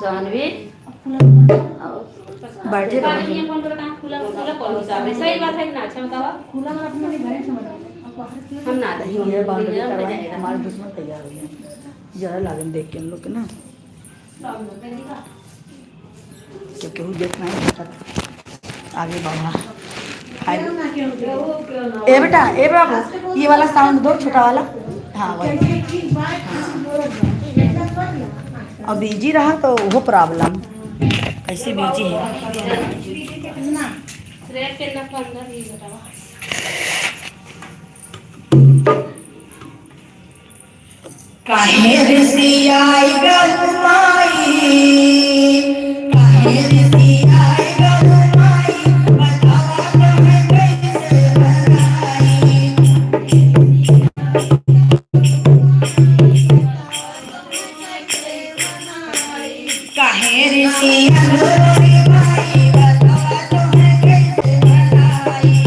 सानवी बैठे सही बात है ना। अच्छा बताओ हम ना ये हमारे दुश्मन तैयार हो गए जरा लागन देख के हम लोग के ना क्योंकि वो देखना है आगे बढ़ा। ए बेटा ए बाबू ये वाला साउंड दो छोटा वाला। हाँ वही और बिजी रहा तो वो प्रॉब्लम कैसे बिजी है। काहे ऋषियाई गरुमाई काहे ऋषियाई गरुमाई बतावा तुम्हें कैसे बनाई काहे ऋषियाई गरुमाई बतावा तुम्हें कैसे बनाई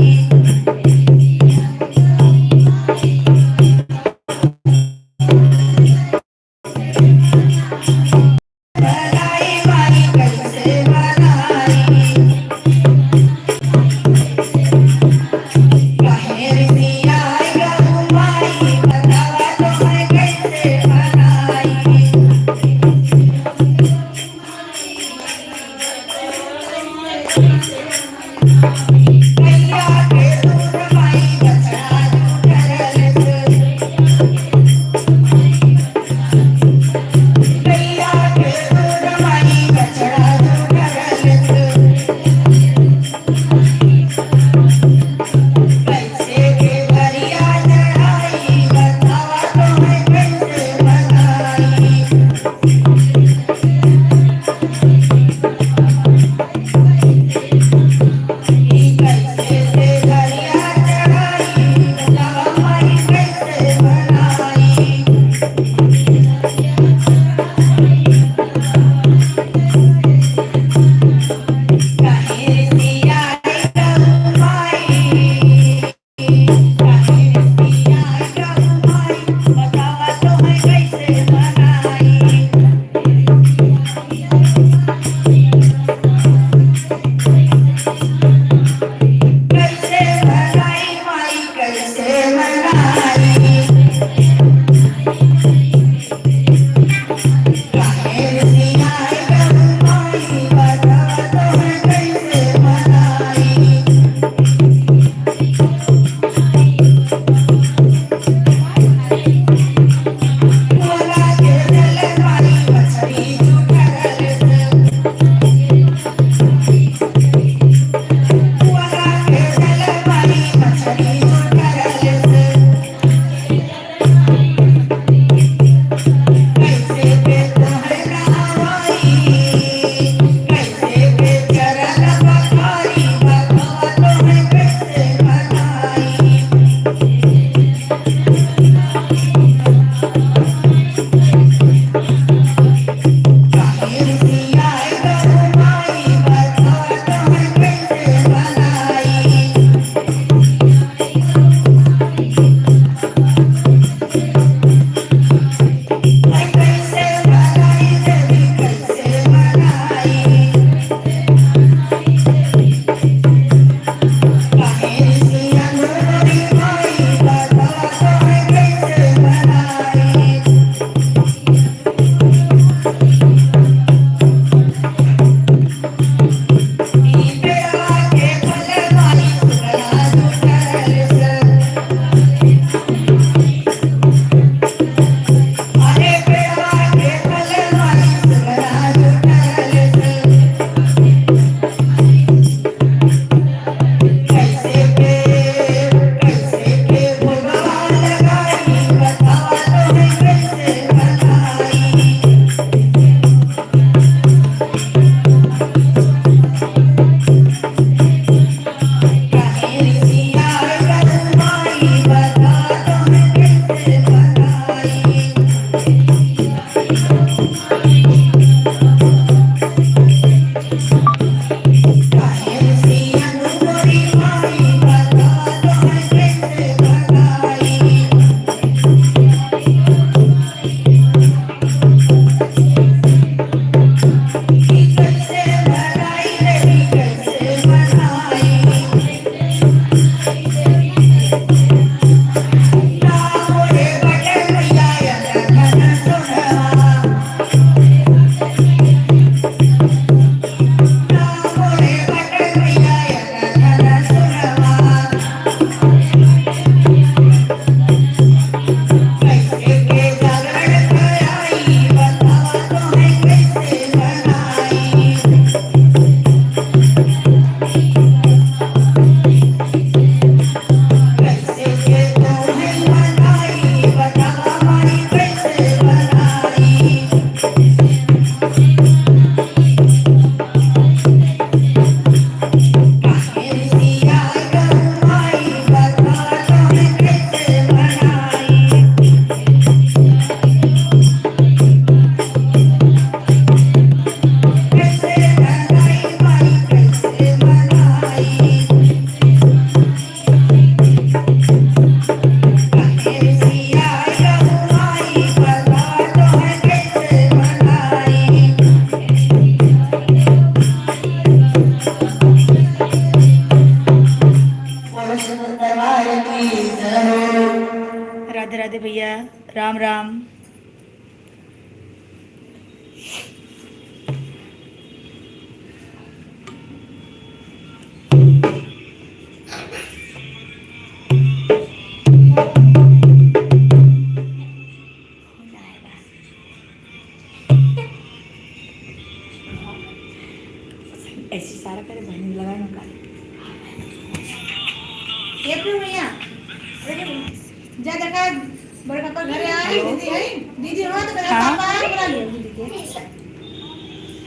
राधे भैया, राम राम। ऐसी सारा करे बहन लगा ना काले ये क्यों भैया जा देखा बड़े पापा घरे आए दीदी है दीदी हो तो मेरा हाँ। पापा बुला लियो दीदी के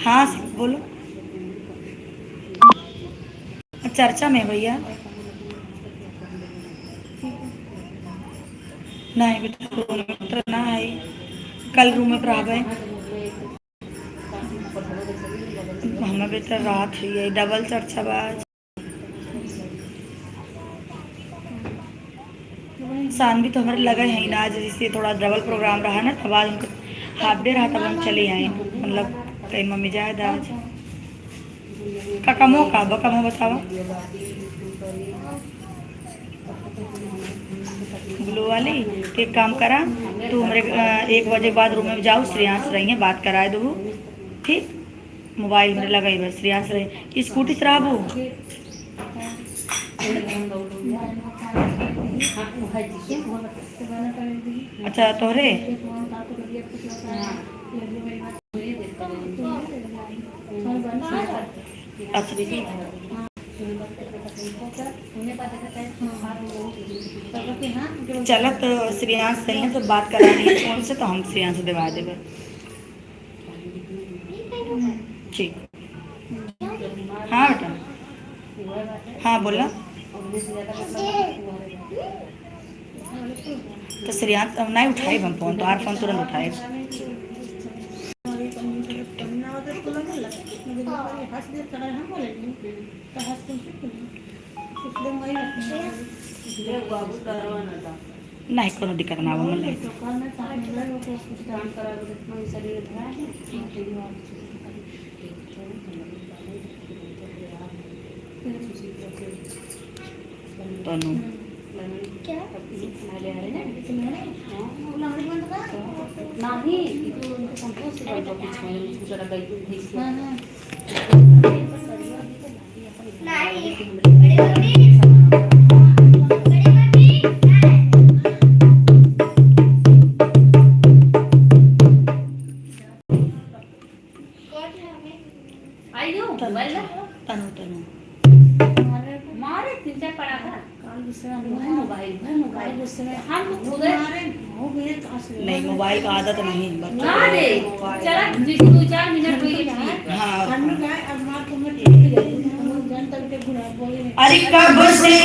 हाँ बोलो। चर्चा में भैया नहीं बेटा रूम में तो ना है, कल रूम में प्रावे हमें बेटा रात हुई है डबल चर्चा बाज शान भी तो हमारे लगे हैं ना, आज जैसे थोड़ा डबल प्रोग्राम रहा ना तब आज उनको हाफ डे रहा तब हम चले आए, मतलब कहीं मम्मी जाए आज का कमो बतावा ब्लू वाली तो एक काम करा तू हमारे 1 बजे के बाद रूम में जाओ, श्रेयांश रही है बात कराए दो ठीक, मोबाइल में लगाई बस श्रेयांश रही स्कूटी शराबू अच्छा तोहरे चलो तो श्रेयांश सही है तो बात करा रही है फोन से तो हम श्रेयांश दिवा देंगे ठीक। हाँ बेटा हाँ बोला तो श्रेयांश नहीं उठाए हम फोन तो आर फोन तुरंत उठाए नहीं कोनो दिक्कत ना हो मतलब तनु नाही itu संतोष से बाबा कुछ में जरा गई थी तनु तनु मारे 3-4 पड़ा था मोबाइल हम हो गए नहीं मोबाइल का आदत नहीं है बच्चों ना रे चला 2-4 मिनट हुई थी हाँ हम गए अब मां को मैं हम जनता के गुना बोले अरे कब से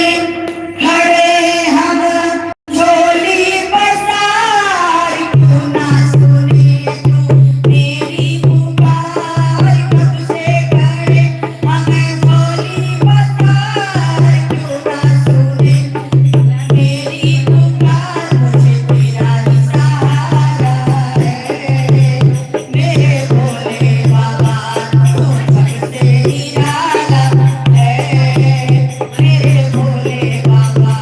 खड़े हम झोली बसार क्यों ना सुने तू मेरी पुकार, कब से खड़े हम झोली बसार क्यों ना सुने मेरी पुकार, मुझे तेरा ही सहारा है मेरे भोले बाबा तू सबसे निराला है मेरे भोले बाबा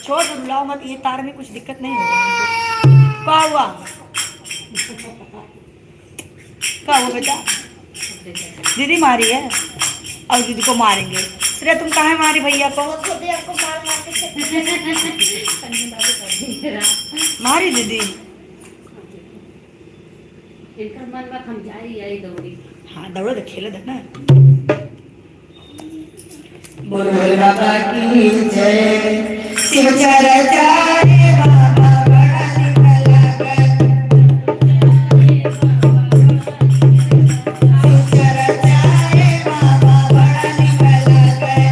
छोड़ दो, रुलाओ मत, ये तार में कुछ दिक्कत नहीं होगा। क्या हुआ? क्या हुआ बेटा? दीदी मारी है और दीदी को मारेंगे। श्रेया तुम कहाँ मारी भैया को? मारी दीदी। हाँ दौड़ो तो खेलो दे ना। बोल बोल बाबा की जय, शिव चर्चा रे बाबा बड़ा निकला कर। शिव चर्चा रे बाबा बड़ा निकला कर।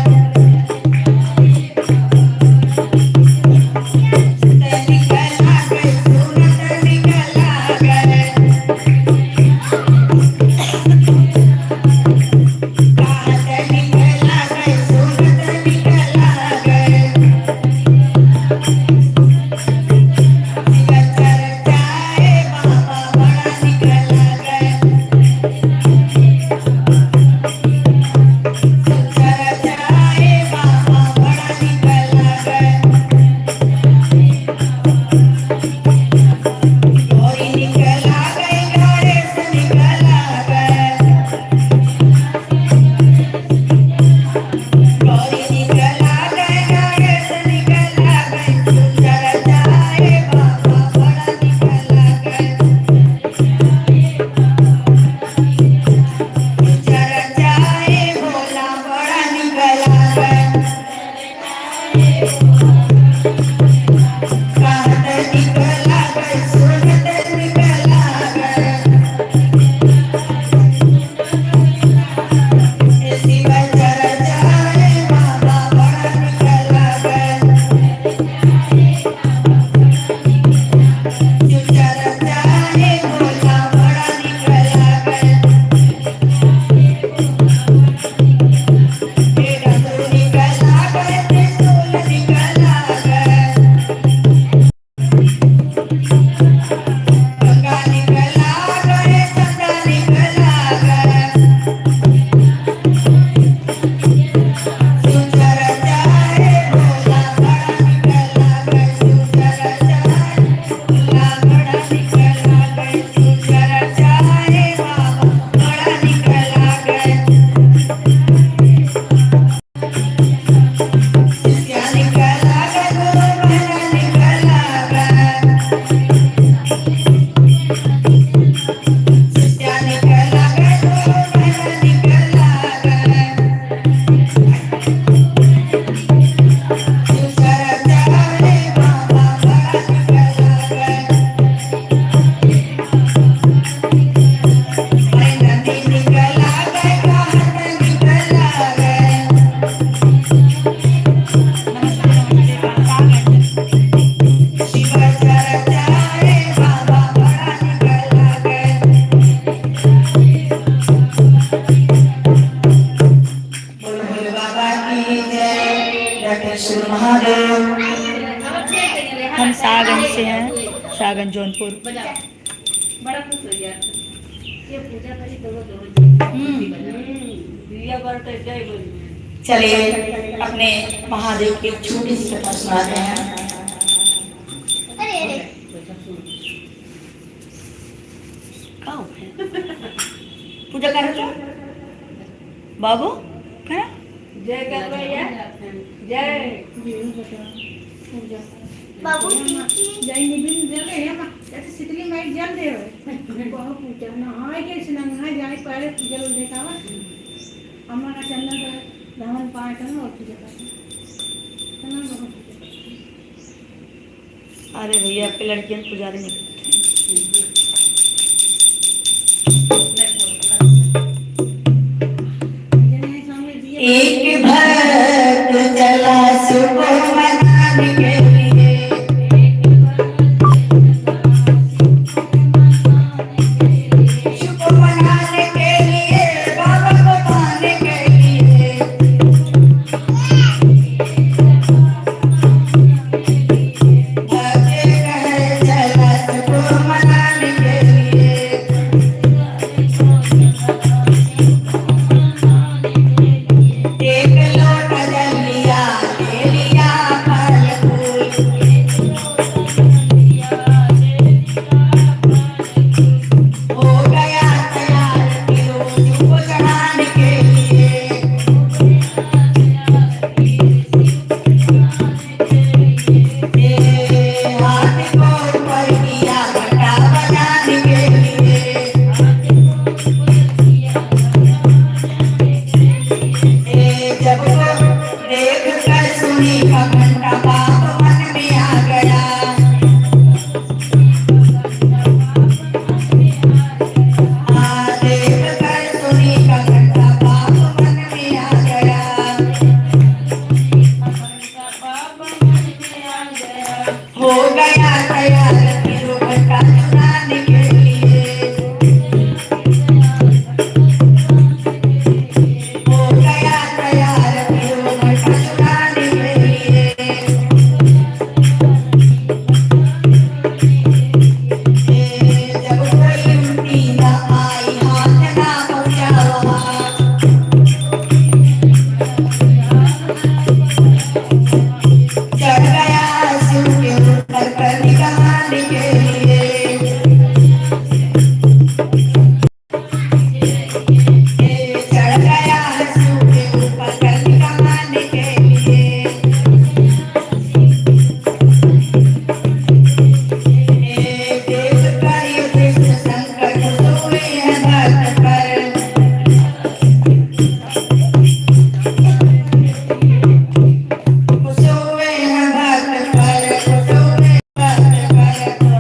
निकला कर सूरत निकला कर। हम सागंज से हैं, सागंज जौनपुर। बड़ा खुश हो गया ये पूजा करी चलिए अपने महादेव की एक छोटी सी कथा सुनाते हैं। पूजा कर रहे हो बाबू? क्या जय कर भैया जय बाबू जय निबिन जगह है मां जैसे शीतली माई जल दे हो बहुत पूजा ना आए के सिनंगा जाए पहले पूजा देखावा अम्मा का चंदन का धावन पाए करना और पूजा करना बहुत। अरे भैया आपके लड़कियां पुजारी नहीं करते। एक भक्त चला सुबह मनाने के लिए, सुबह मनाने के लिए, बाबा को पाने के लिए। भक्त चला सुबह मनाने के लिए। एक सुनी का घंटा बाप मन में आ गया। देख कर सुनी का घंटा बाप मन में आ गया। हो गया तैयार फिर घंटा चुराने के लिए। हो गया तैयार फिर घंटा चुराने के लिए। जब कोई उल्टी न आई हाथ ना पहुंचा वहाँ। चढ़ गया शिव के ऊपर करनी कहानी के लिए। चढ़ गया शिव के ऊपर करनी कहानी के लिए। देव का युधिष्ठ संकट सोए हैं भक्त पर। सोए हैं भक्त पर, सोए भक्त पर।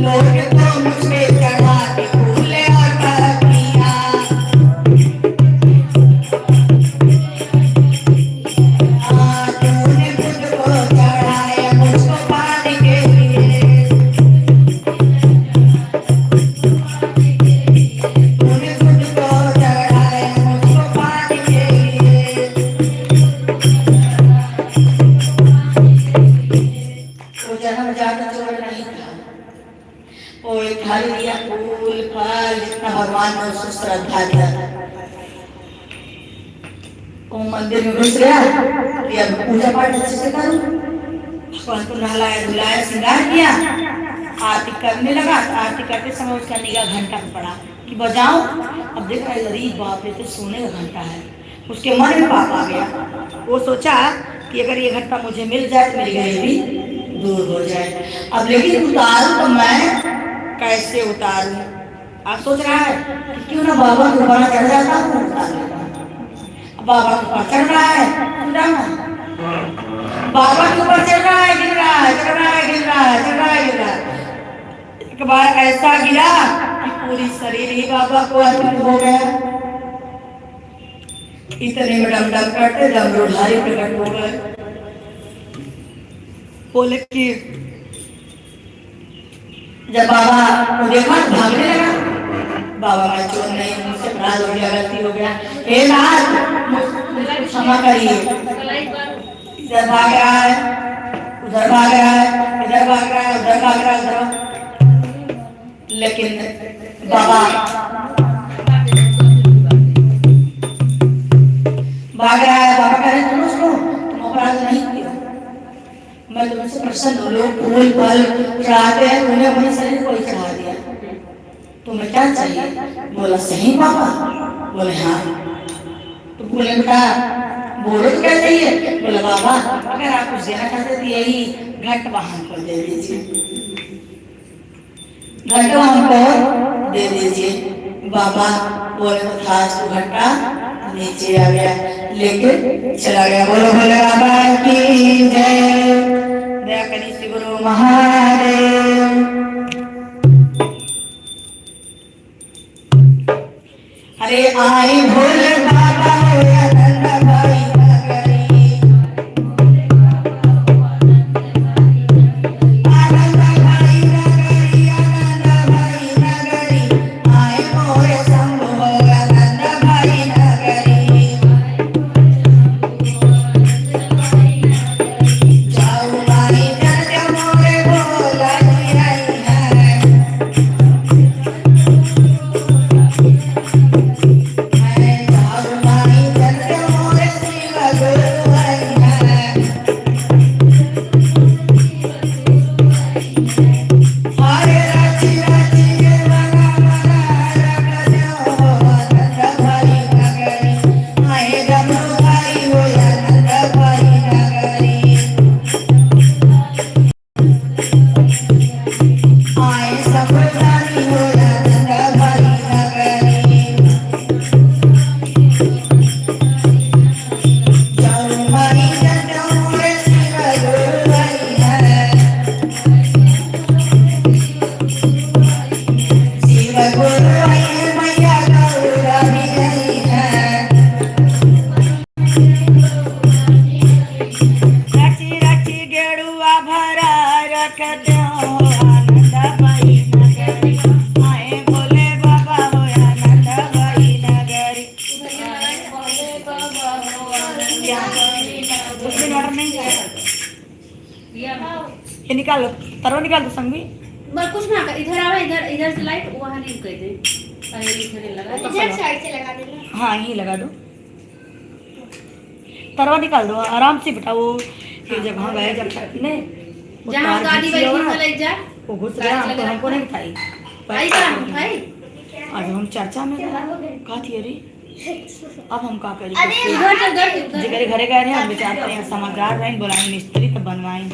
लोग तो मुझ पे चढ़ाते फूले और पत्तियां। तूने मुझको चढ़ाया मुझको पाने के लिए। तूने मुझको चढ़ाया मुझको पाने के लिए। वो जन्म जाता जोड़ नहीं था। वो एक थाली दिया फूल फल जितना भगवान ने उसको श्रद्धा दिया। वो मंदिर में घुस गया कि अब पूजा पाठ अच्छे से करूं। भगवान को नहलाया धुलाया श्रृंगार किया। आरती करने लगा। आरती करते समय उसका निगाह घंटा पे पड़ा कि बजाऊं। अब देख रहा है अरे बाप रे तो सोने का घंटा है। उसके मन में पाप आ गया। वो सोचा कि अगर ये घंटा मुझे मिल जाए तो मेरी गरीबी दूर हो जाए। अब लेकिन उतारूं तो मैं कैसे उतारूं। आप सोच रहा है कि क्यों ना बाबा के ऊपर चढ़ जाता हूँ। बाबा के ऊपर चढ़ रहा है बाबा के ऊपर चढ़ रहा है गिर रहा है चढ़ रहा है गिर रहा है चढ़ रहा है गिर रहा है। एक बार ऐसा गिरा कि पूरी शरीर ही बाबा को अर्पित हो गया। इतने में डम डम करते डमरूधारी प्रकट हो गए। बोले कि जब बाबा को देखा तो भागने लगा। बाबा मैं चोर नहीं, मुझसे अपराध हो गया, गलती हो गया, हे नाथ मुझे क्षमा करिए। इधर भाग रहा है उधर भाग रहा है, इधर भाग रहा है उधर भाग रहा है उधर। लेकिन बाबा भाग रहा है। बाबा कह रहे तुम उसको तुम अपराध नहीं किया, मैं तुमसे प्रसन्न हूँ। लोग फूल फल चढ़ाते हैं, उन्हें अपने शरीर को ही चढ़ा दिया। तुम्हें क्या चाहिए? बोला सही बाबा। बोले हाँ। तो बोले बेटा बोलो तो क्या चाहिए? बोला बाबा अगर आप कुछ देना चाहते तो यही घट वाहन को दे दीजिए, घट वाहन को दे दीजिए। बाबा बोले तो था तो घंटा नीचे आ गया लेकिन चला गया। बोलो बोले बाबा की जय। दया करी श्री गुरु महादेव। अरे आई भोले बाबा आनंद भाई नगरी, आनंद भाई नगरी, आनंद भाई नगरी, आए मोरे शंभु आनंद भाई नगरी। जाऊ भाई जय मोरे बोला आई है। जाऊ भाई जय मोरे ये निकालो, तरवा निकाल दो संग भी। बस कुछ ना कर, इधर आवा, इधर इधर से लाइट वहाँ नहीं कर दे, अरे इधर लगा दे। इधर साइड से लगा देना। हाँ यही लगा दो, तरवा निकाल दो आराम से बेटा। वो फिर जब वहाँ गए जब नहीं वो जहाँ तार गाड़ी खींची बैठी और है ले जा, वो घुस गया, हमको हमको नहीं बताई। आई का भाई आज हम चर्चा में का थी अरे अब हम का करी। अरे इधर से उधर जिगरे घरे गए हैं, हम बेचारे हैं समाचार रहे बोलाएं मिस्त्री तो बनवाएं।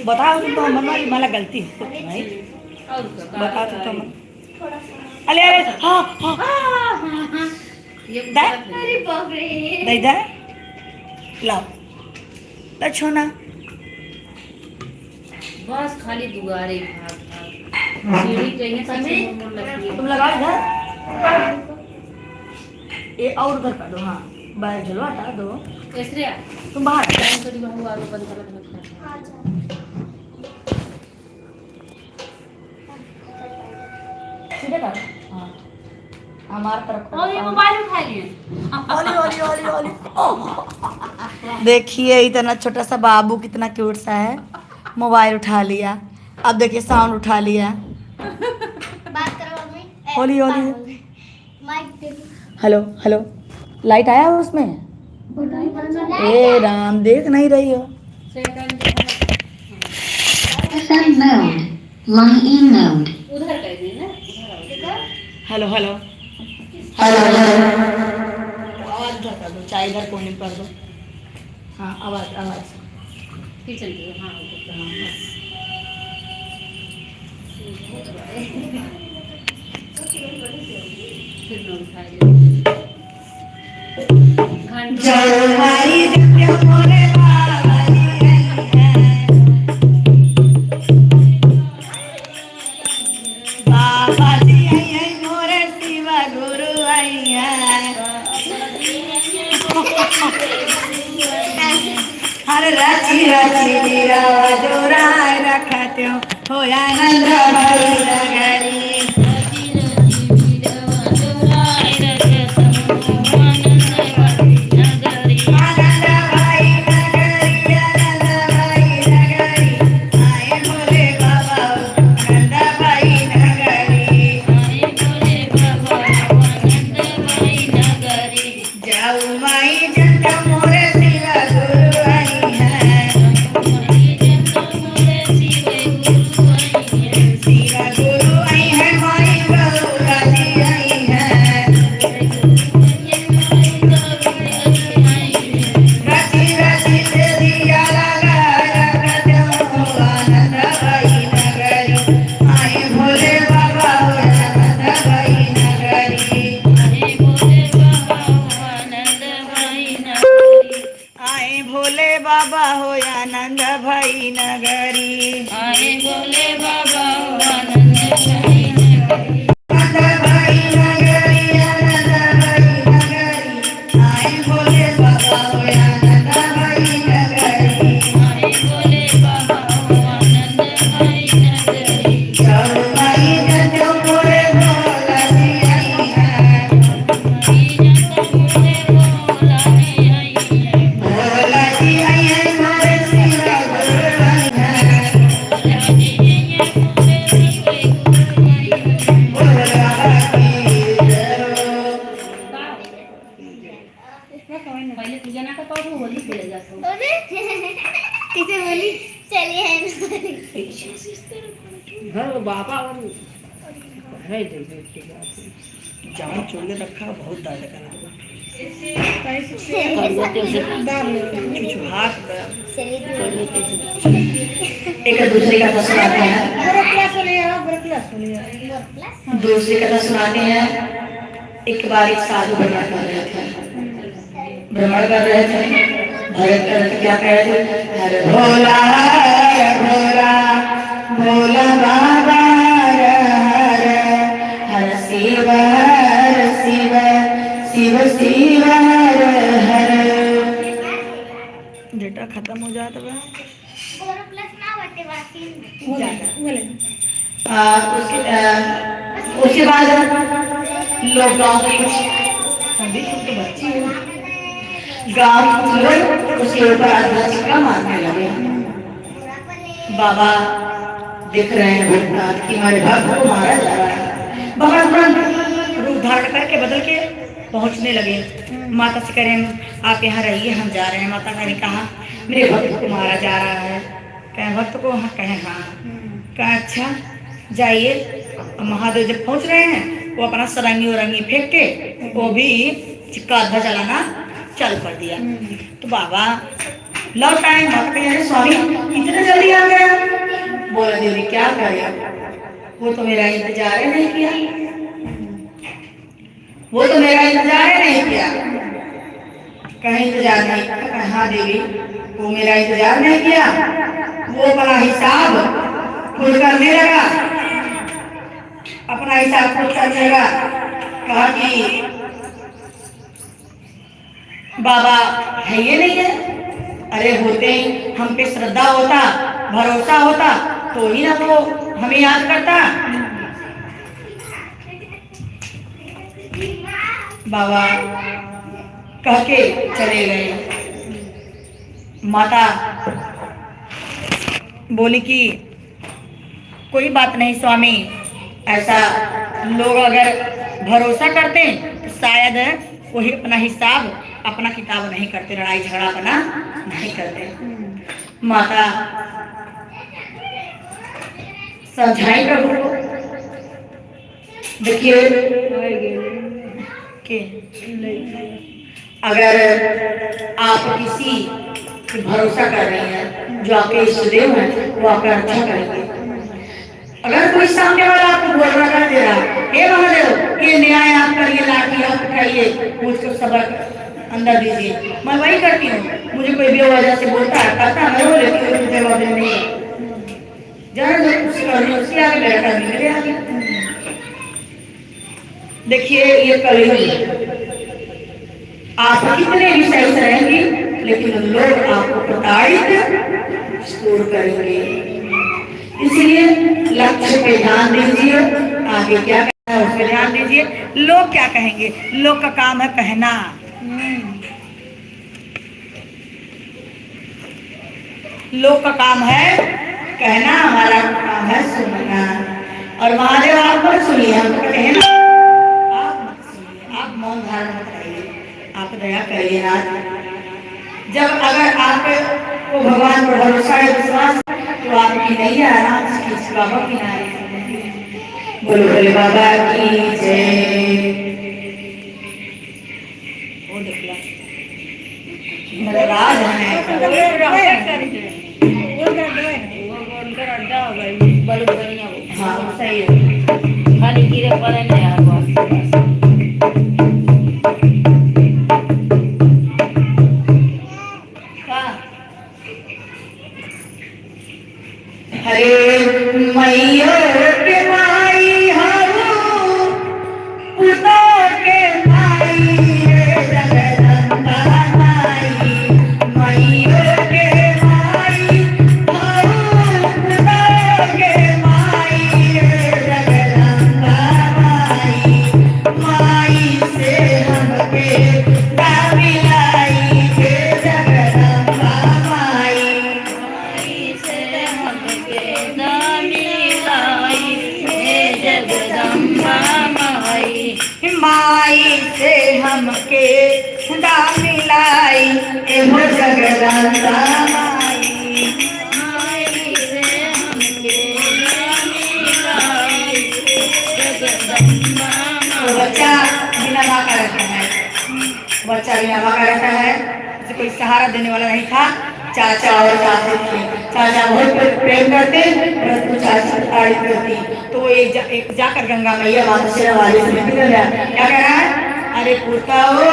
बताओ तो हम बनवाई, माला गलती हो भाई और बता तो तुम। अरे अरे हाँ हाँ हाँ ये दा? अरे बाप रे। दे दे लाओ ला छोना। बस खाली दुआरे भाग भाग सीढ़ी चाहिए सबसे मोड़ लगती है। तुम लगाओ इधर, ये और उधर कर दो। हाँ बैग झुलवा हटा दो, ऐसे तुम बाहर टाइम करी बाहु आरो बंद कर रखा। सीधे कर। हाँ हमारे तरफ और ये मोबाइल उठा लिए ओली ओली ओली ओली। देखिए इतना छोटा सा बाबू कितना क्यूट सा है, मोबाइल उठा लिया। अब देखिए साउंड उठा लिया। बात करो मम्मी। ओली ओली माइक देखो। हेलो हेलो, लाइट आया है उसमें? ए राम देख नहीं रही हो। FM mode. Line E mode. उधर कर दी ना, उधर हेलो हेलो आवाज उधर कर दो, चाहे इधर कोने पर दो। हाँ आवाज आवाज किचन के हाँ हाँ बस। फिर न उठा ले घंटा बाबा जी आई मोरे शिवा गुरु आई हर राची राची नीरा जोराय रखते हो या नंद भरी नगरी। भोले बाबा हो आनंद भई नगरी। आए बोले बाबा आनंद भई नगरी। आनंद भई नगरी, आनंद भई नगरी। आए भोले बाबा हो आनंद भई नगरी। आए बोले बाबा आनंद भई नगरी। जब मई जब मोरे भोला जी आई है, भोला जी आई है। भोला जी आई है मोरे शिवा गुरु आई है। पहले पूजा ना करता हूँ होली खेले जाता हूँ। अरे किसे बोली चलिए घर बाबा है जान छोड़ के रखा बहुत डाले का हाथ एक दूसरे का तो सुनाते हैं, दूसरे का तो सुनाते हैं। एक बार एक साधु भ्रमण कर रहे थे, भगत करके क्या कह रहे थे? हरे भोला भोला भोला बाबा हर हर शिव शिव शिव शिव हर हर। डेटा खत्म हो जाता है। प्लस ना बटे बाकी उसके बाद लोग गाँव के कुछ सभी छोटे बच्चे गाँव के लोग उसके ऊपर अध्यक्ष का मारने लगे। बाबा दिख रहे हैं भूतनाथ कि हमारे भक्त को मारा जा रहा है। बाबा तुरंत रूप धारण करके बदल के पहुंचने लगे। माता से कह रहे हैं आप यहाँ रहिए, हम जा रहे हैं। माता ने कहा मेरे भक्त को मारा जा रहा है। कहें भक्त को? हाँ। कहें हाँ। कहा अच्छा जाइए। महादेव जब पहुंच रहे हैं वो अपना सरंगी उरंगी फेंक के वो भी चिक्का अद्धा चलाना चालू कर दिया। तो बाबा लौट आए। माता कह रहे स्वामी इतने जल्दी आ गया? बोला देवी क्या करें, वो तो मेरा इंतजार ही नहीं किया, वो तो मेरा इंतजार ही नहीं किया। कहीं इंतजार नहीं किया? हाँ देवी वो मेरा इंतजार नहीं किया, वो अपना हिसाब खुद करने लगा, अपना हिसाब खुद करने लगा। कहा कि बाबा है ये नहीं है। अरे होते हम पे श्रद्धा होता, भरोसा होता तो ही ना वो हमें याद करता। बाबा कह के चले गए। माता बोली कि कोई बात नहीं स्वामी, ऐसा लोग अगर भरोसा करते तो शायद वही अपना हिसाब अपना किताब नहीं करते, लड़ाई झगड़ा अपना नहीं करते। माता समझाई प्रभु को। देखिए कि अगर आप किसी पे भरोसा कर रहे हैं, जो आपके इष्टदेव हैं वो आपका रक्षा करेंगे। अगर कोई सामने वाला आपको बोलना कर दे रहा हे महादेव ये न्याय आप करिए, लाठी आप उठाइए, मुझको सबक अंदर दीजिए, मैं वही करती हूँ। मुझे कोई बेवजह से बोलता है करता मैं वो लेती हूँ, जवाब नहीं जरा जो कुछ करनी उसके आगे मेरा करनी मेरे आगे। देखिए ये कलयुग, आप कितने भी सही से रहेंगी लेकिन लोग आपको प्रताड़ित स्टोर करेंगे। इसलिए लक्ष्य पे ध्यान दीजिए, आगे क्या करना है उस पर ध्यान दीजिए। लोग क्या कहेंगे? लोग का काम है कहना। लोग का काम है कहना, हमारा काम है सुनना। और महादेव आप मत सुनिए, हम कहना आप मत सुनिए, आप मौन धारण मत करिए, आप दया करिए। नाथ जब अगर आपको भगवान पर भरोसा है, विश्वास, तो आपकी नहीं आराम से बाबा की नारी। बोलो बोले बाबा की जय। वो देखला मेरा राज है। हाँ सही है, खाली गिरे पड़े नहीं यार हरे मैया के माई हरो पुतो के माई जगदम्बा माई, मैया के माई हरो पुतो के माई जगदम्बा माई, माई से हमके मिलाई के जगदम्बा माई, माई से हमके जगदम्बा माई, माई से हमके खुदा मिलाई एहो जगदम्बा माई, माई से हमके मिलाई जगदम्बा माई। बच्चा बिना माँ का रहता है, बच्चा बिना माँ का रहता है, उसे कोई सहारा देने वाला नहीं था। चाचा और चाची थे, चाचा बहुत प्रेम करते परंतु चाची तारीफ करती। तो वो एक जाकर गंगा मैया माता से वाले से निकल गया। क्या कह रहा है? अरे पुता हो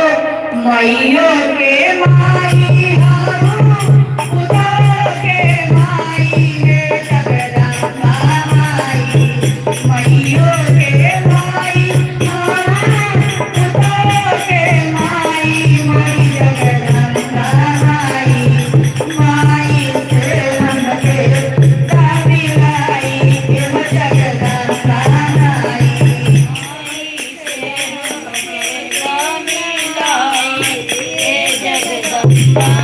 मैयो के माई हारो पुता के माई हे जगदम्बा माई, मैयो के माई हारो पुता के माई, माई जगदम्बा माई, माई से हमके मिलाई एहो जगदम्बा माई, माई से हमके मिलाई ए जगदम्बा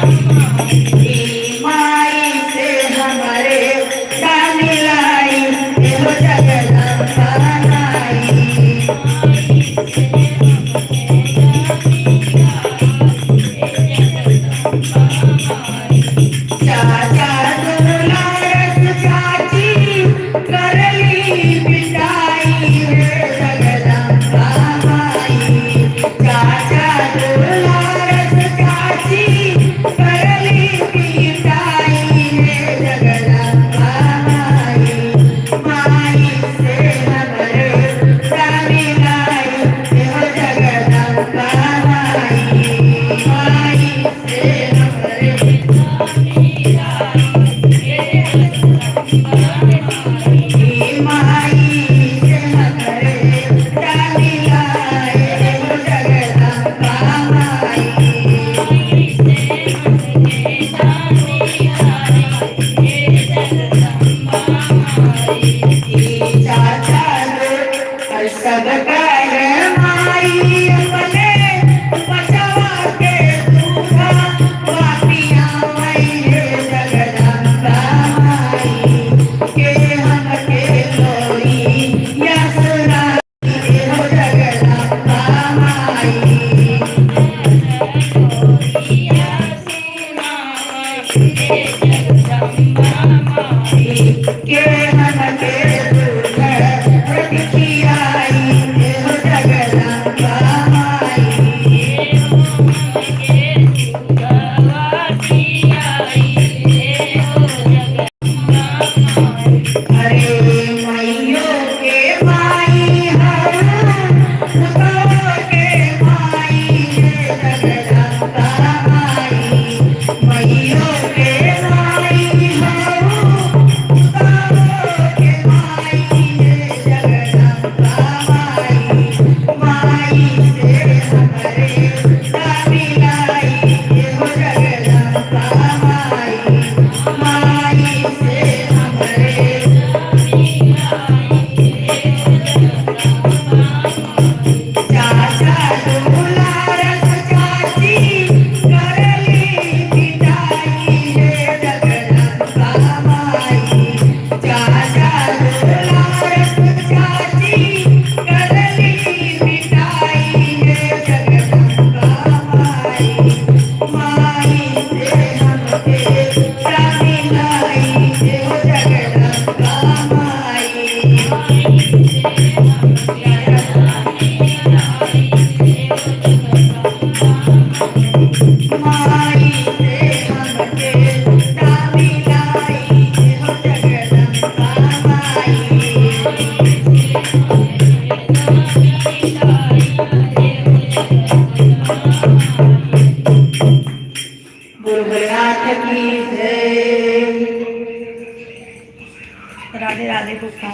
राधे राधे पुष्पा।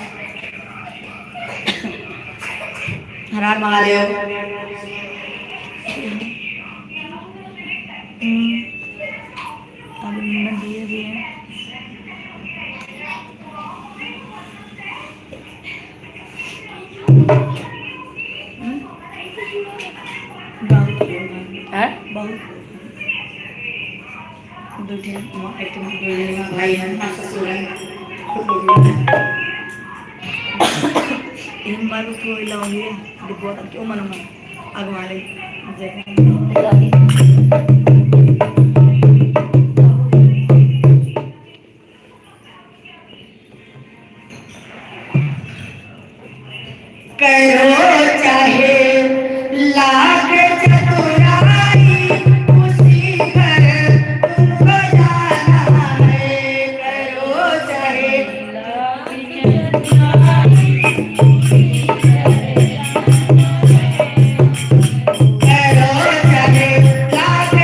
हर हर महादेव। अभिनंदन दिए भी हैं। भाई हैं ससुर हैं इन बार को लाऊंगी डिब्बा क्यों मनवा अगवाले करो चाहे लाख चतुराई उसी घर तुमको जाना है। करो चाहे लाख चतुराई करो चाहे लाख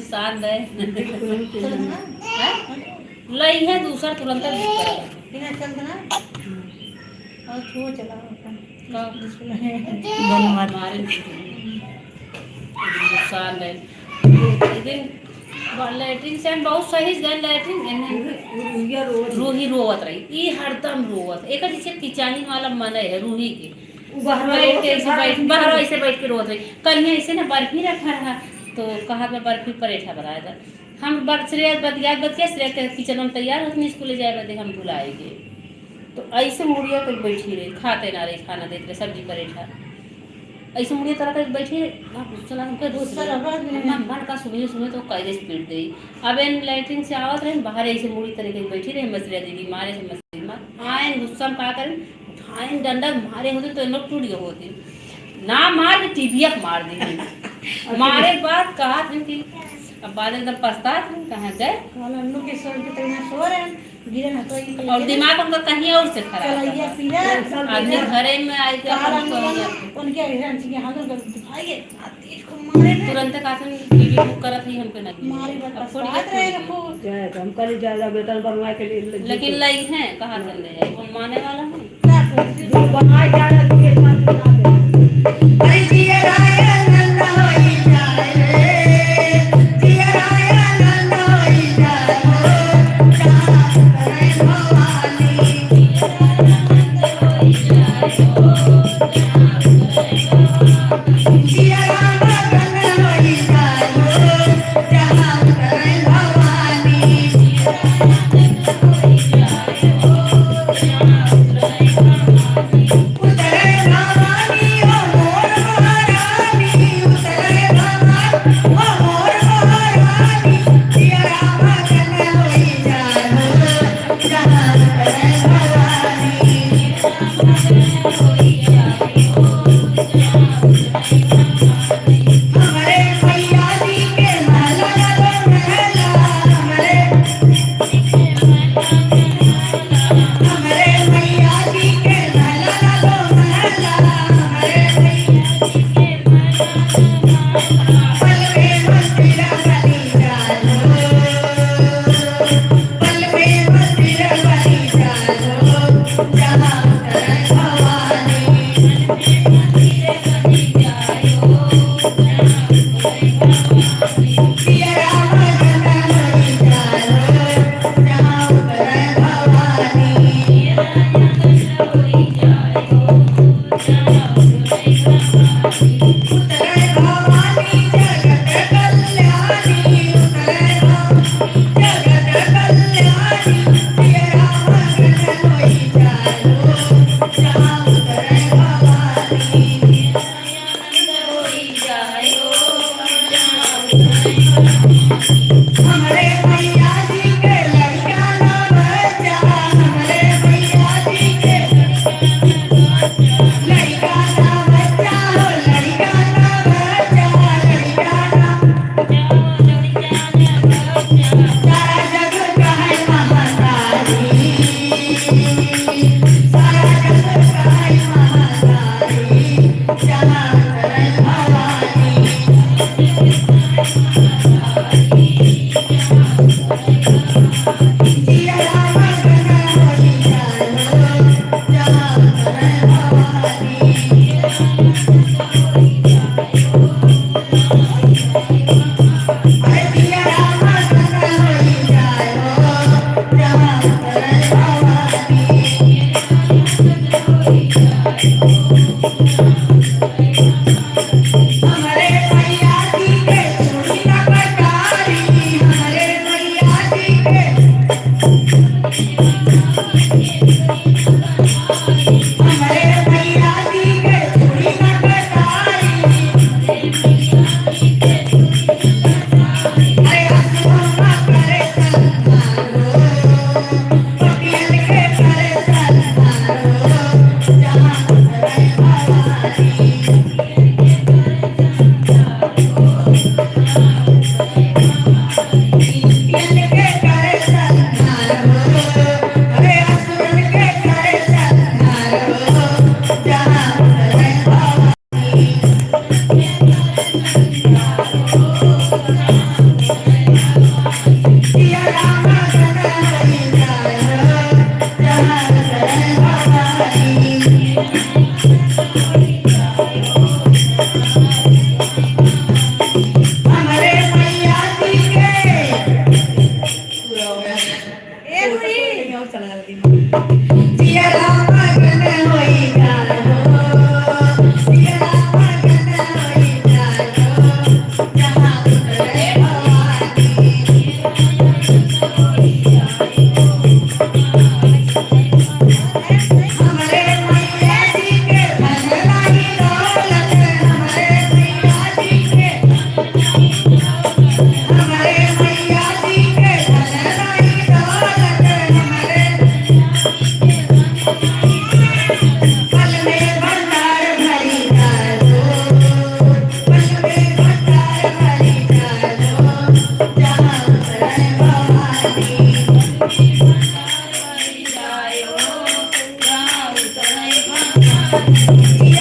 निशान है चलना लई है दूसरा तुरंत बुक करेगा बिना चलना और छो चला अपन धन्यवाद। हमारे नुकसान है लेकिन लैट्रिन से बहुत सही गए लैट्रिन रूही रोवत रही ई हरदम रोवत एक जैसे किचानी वाला मन है रूही के बाहर ऐसे बैठ के रोवत रही कल ऐसे ना बर्फी रखा रहा तो कहा मैं बर्फी परेठा बनाया था हम बच्चे बतिया किचन में तैयार होते स्कूल जाए बदे हम बुलाएंगे तो ऐसे मुड़िया कर बैठी रही खाते ना रही खाना देख रहे सब्जी परेठा ऐसे मुड़िया तरह कर बैठी मन का सुबह सुबह तो कैसे स्पीड दी अब इन लैट्रिन से आवत रहे बाहर ऐसे मुड़ी तरह के बैठी रहे मसरिया दीदी मारे से मछली मार आए गुस्सा में का करें उठाए डंडा मारे होते तो लोग टूट गए होते ना मार के टीबिया मार दी मारे बाद कहा था कि अब बाद में पछता कहाँ गए अन्नू के सर के तरह सो रहे हैं गिरे ना तो और दिमाग उनका कहीं और से खराब चलाइए पीरा आदमी घरे में आए थे उनके हिरण के हाथ में दिखाइए तेज को मारे तुरंत कासन टीवी बुक करत ही हमके नहीं मारी बात अब थोड़ी बात रहेगा खूब हम कल ज्यादा वेतन बनवा के लिए लेकिन लई है कहाँ चल ले जाए कौन माने वाला है ना पूछी जो बनाए जा रहा है के साथ बना दे अरे जिया राया नंदा होई जाए रे जिया राया नंदा होई जाए करे भवानी जिया राया नंदा होई जाए जहां करे भवानी उतरे भवानी ओ मोर महारानी उतरे भवानी ओ मोर महारानी जिया राया नंदा होई जाए जहां में और चला जाता दिमाग। जिया मगन होई जानो, जिया मगन होई जानो, जहाँ उतरे हमरे मैया जी के धन लागी दौलत, हमरे मैया जी के हमरे मैया जी के धन लागी दौलत, हमरे पल में भंडार भरी जानो, पल में भंडार भरी जानो, जहाँ उतरे भवानी। जिया